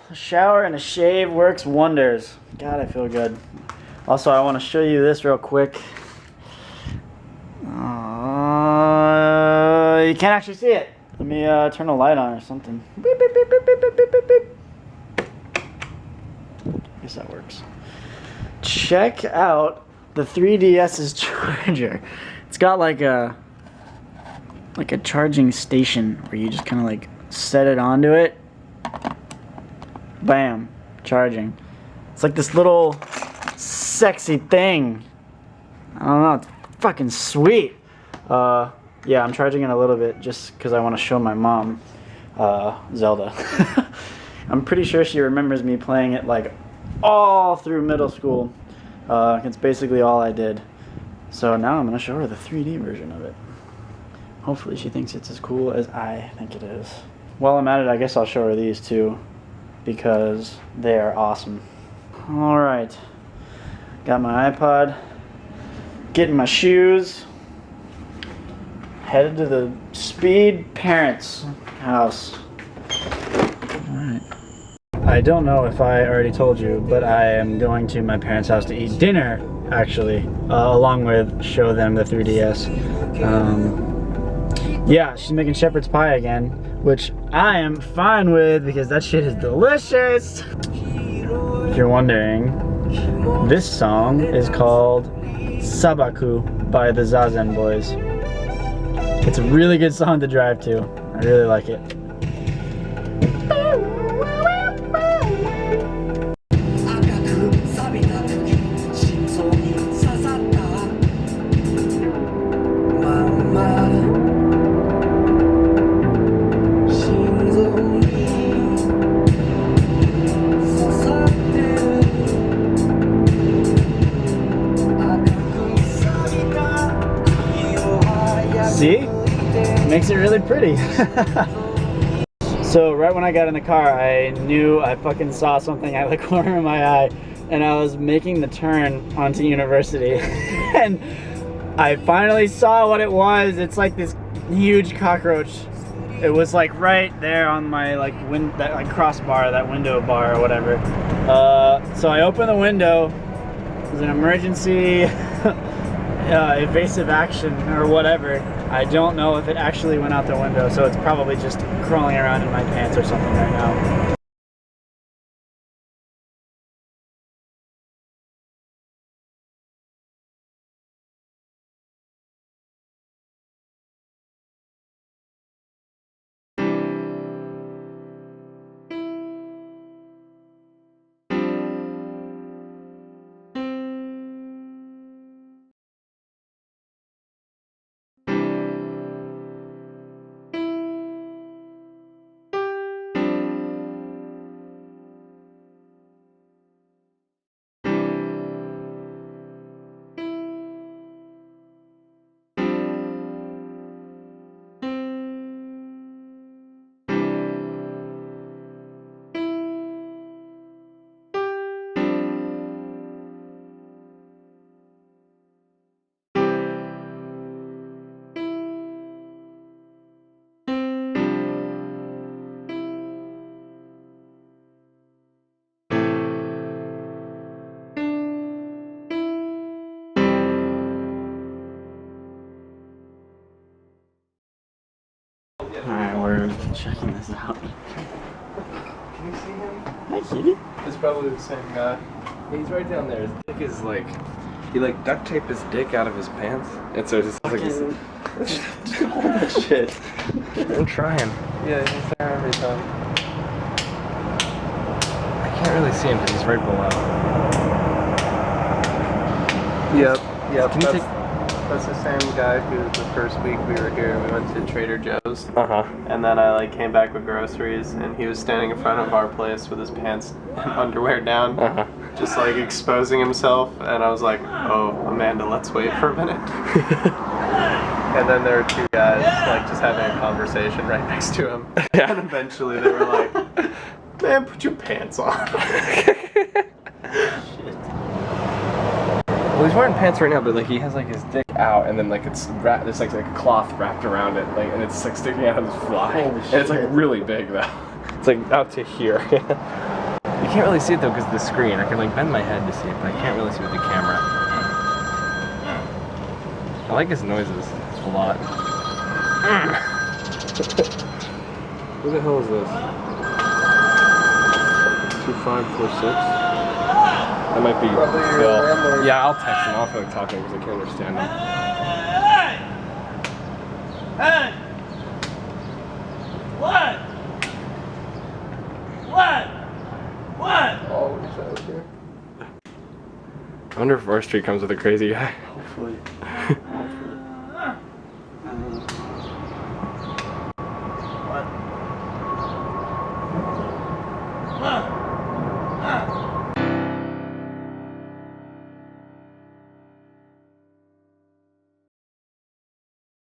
A shower and a shave works wonders. God, I feel good. Also, I want to show you this real quick. You can't actually see it. Let me turn a light on or something. Beep, beep, beep, beep, beep, beep, beep, beep. I guess that works. Check out the 3DS's charger. It's got like a charging station where you just kind of like set it onto it. Bam, charging. It's like this little sexy thing. I don't know, it's fucking sweet. Yeah, I'm charging it a little bit just because I want to show my mom Zelda. I'm pretty sure she remembers me playing it like all through middle school. It's basically all I did. So now I'm going to show her the 3D version of it. Hopefully she thinks it's as cool as I think it is. While I'm at it, I guess I'll show her these too, because they are awesome. Alright, got my iPod, getting my shoes, headed to the Speed parents' house. Alright. I don't know if I already told you, but I am going to my parents' house to eat dinner, actually, along with show them the 3DS. Yeah, she's making shepherd's pie again, which I am fine with because that shit is delicious. If you're wondering, this song is called Sabaku by the Zazen Boys. It's a really good song to drive to. I really like it. See? Makes it really pretty. So right when I got in the car, I knew I fucking saw something out of the corner of my eye, and I was making the turn onto University. And I finally saw what it was. It's like this huge cockroach. It was like right there on my that crossbar, that window bar or whatever. So I opened the window. It was an emergency evasive action or whatever. I don't know if it actually went out the window, so it's probably just crawling around in my pants or something right now. Alright, we're checking this out. Can you see him? Hi, kitty. It's probably the same guy. He's right down there. His dick is like, he like duct taped his dick out of his pants. And so it's like, hold that shit. I'm trying. Yeah, he's there every time. I can't really see him because he's right below. Yep. That's the same guy who the first week we were here, we went to Trader Joe's. And then I like came back with groceries and he was standing in front of our place with his pants and underwear down. Just like exposing himself, and I was like, oh, Amanda, let's wait for a minute. And then there were two guys like just having a conversation right next to him. And eventually they were like, man, put your pants on. Well, he's wearing pants right now, but like he has like his dick out, and then like it's wrapped. There's like a cloth wrapped around it, like, and it's like sticking out of his fly. And it's like really big though. It's like out to here. can't really see it though because of the screen. I can like bend my head to see it, but I can't really see with the camera. I like his noises a lot. Who the hell is this? 2546? That might be Phil. Yeah, I'll text him. I'll feel like talking because I can't understand him. Hey! What? What? What? Oh, what is that here? I wonder if our street comes with a crazy guy. Hopefully.